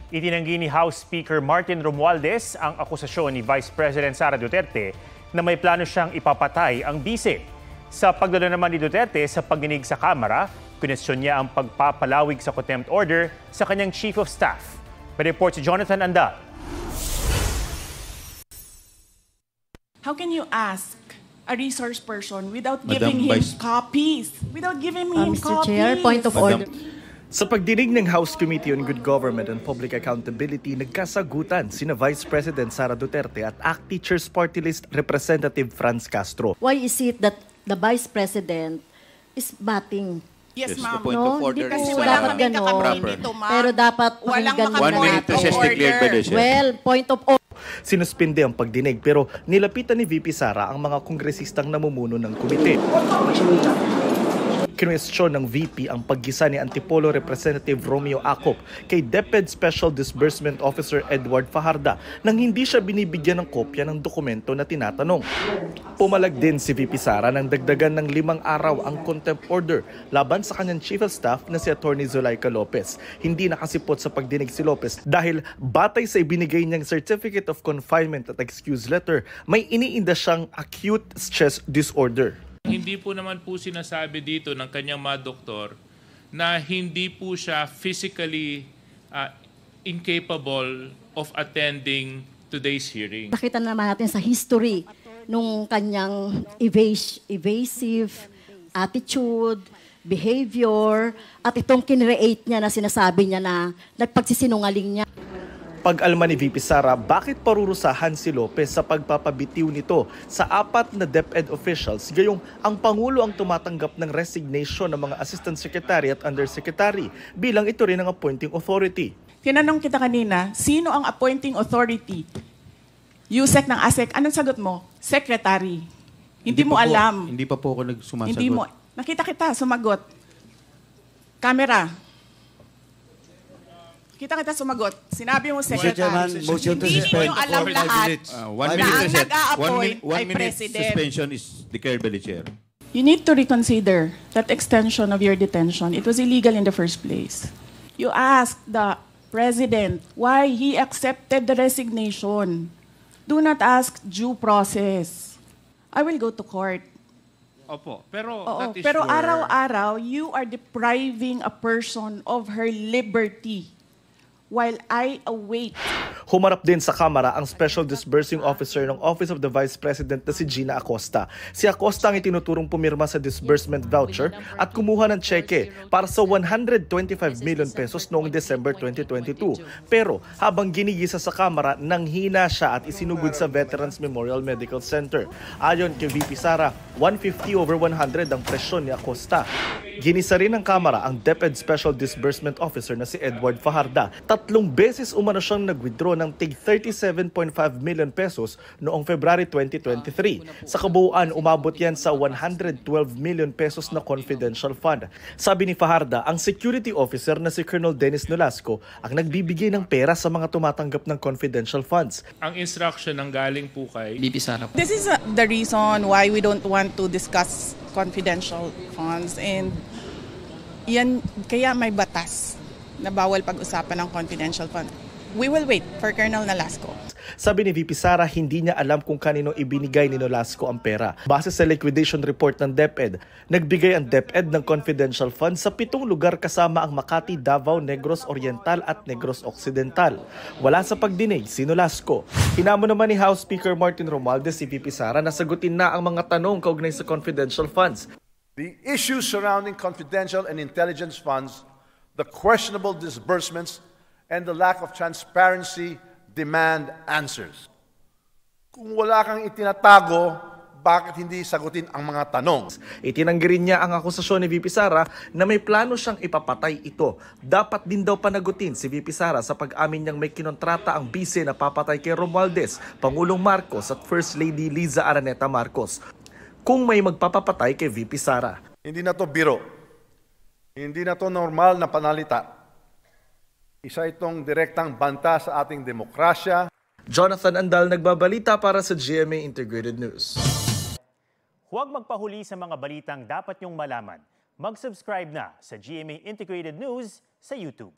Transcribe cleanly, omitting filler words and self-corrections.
Itinanggi ni House Speaker Martin Romualdez ang akusasyon ni Vice President Sara Duterte na may plano siyang ipapatay ang bise. Sa pagdalo naman ni Duterte sa pagdinig sa Kamara, kinwestiyon niya ang pagpapalawig sa contempt order sa kanyang Chief of Staff. May report si Jonathan Andal. How can you ask a resource person without giving him copies? Mr. Chair, point of order. Sa pagdinig ng House Committee on Good Government and Public Accountability, nagkasagutan sina Vice President Sara Duterte at ACT Teachers Party List Representative Franz Castro. Why is it that the Vice President is batting? Yes, ma'am. The point of order Kasi is wala dapat kami ganon. kakapain dito, ma'am. Pero dapat Walang pakinggan muna 1 minute natin. recess declared by the chair. Well, point of order. Sinuspinde ang pagdinig pero nilapitan ni VP Sara ang mga kongresistang namumuno ng komite. Kinwestiyon ng VP ang paggisa ni Antipolo Representative Romeo Acop kay DepEd Special Disbursement Officer Edward Fajarda nang hindi siya binibigyan ng kopya ng dokumento na tinatanong. Pumalag din si VP Sara nang dagdagan ng 5 araw ang contempt order laban sa kanyang Chief of Staff na si Atty. Zulaika Lopez. Hindi nakasipot sa pagdinig si Lopez dahil batay sa ibinigay niyang Certificate of Confinement at Excuse Letter, may iniinda siyang acute stress disorder. Hindi po naman po sinasabi dito ng kanyang mga doktor na hindi po siya physically incapable of attending today's hearing. Nakita naman natin sa history nung kanyang evasive attitude, behavior, at itong kinreate niya na sinasabi niya na nagpagsisinungaling niya. Pag-alma ni VP Sara, bakit parurusahan si Lopez sa pagpapabitiw nito sa 4 na DepEd officials gayong ang Pangulo ang tumatanggap ng resignation ng mga Assistant Secretary at Undersecretary bilang ito rin ang appointing authority? Tinanong kita kanina, sino ang appointing authority? USEC ng ASEC. Anong sagot mo? Secretary. Hindi mo alam. Hindi pa po ako nagsumasagot. Hindi mo. Nakita kita, sumagot. Camera. Kita sumagot. Sinabi mo, Secretary. Motion to Hindi suspend mo alam for lahat 1 na minute ang reset. nag-a-appoint ay 1 minute President. suspension is declared by the chair. You need to reconsider that extension of your detention. It was illegal in the first place. You asked the President why he accepted the resignation. Do not ask due process. I will go to court. Opo, pero Oo, that is pero your... araw-araw, you are depriving a person of her liberty while I await. Humarap din sa Kamara ang Special Disbursing Officer ng Office of the Vice President na si Gina Acosta. Si Acosta ang itinuturong pumirma sa disbursement voucher at kumuha ng cheque para sa 125 million pesos noong December 2022. Pero habang ginigisa sa Kamara, nanghina siya at isinugod sa Veterans Memorial Medical Center. Ayon kay VP Sara, 150/100 ang presyon ni Acosta. Ginisa rin ng Kamara ang DepEd Special Disbursement Officer na si Edward Fajarda. 3 beses umano siyang nag-withdraw ng tig 37.5 million pesos noong February 2023. Sa kabuuan, umabot yan sa 112 million pesos na confidential fund. Sabi ni Fajarda, ang security officer na si Colonel Dennis Nolasco ang nagbibigay ng pera sa mga tumatanggap ng confidential funds. Ang instruction ng galing po kay... This is the reason why we don't want to discuss confidential funds, and yan kaya may batas na bawal pag-usapan ng confidential fund. We will wait for Colonel Nolasco. Sabi ni VP Sara, hindi niya alam kung kanino ibinigay ni Nolasco ang pera. Base sa liquidation report ng DepEd, nagbigay ang DepEd ng confidential fund sa 7 lugar kasama ang Makati, Davao, Negros Oriental at Negros Occidental. Wala sa pagdinig si Nolasco. Hinamon naman ni House Speaker Martin Romualdez si VP Sara na sagutin na ang mga tanong kaugnay sa confidential funds. The issues surrounding confidential and intelligence funds, the questionable disbursements, and the lack of transparency demand answers. Kung wala kang itinatago, bakit hindi sagutin ang mga tanong? Itinanggi rin niya ang akusasyon ni VP Sara na may plano siyang ipapatay ito. Dapat din daw panagutin si VP Sara sa pag-amin niyang may kinontrata ang bise na papatay kay Romualdez, Pangulong Marcos at First Lady Liza Araneta Marcos kung may magpapapatay kay VP Sara. Hindi na to biro. Hindi na to normal na panalita. Isa itong direktang banta sa ating demokrasya. Jonathan Andal nagbabalita para sa GMA Integrated News. Huwag magpahuli sa mga balitang dapat niyong malaman. Mag-subscribe na sa GMA Integrated News sa YouTube.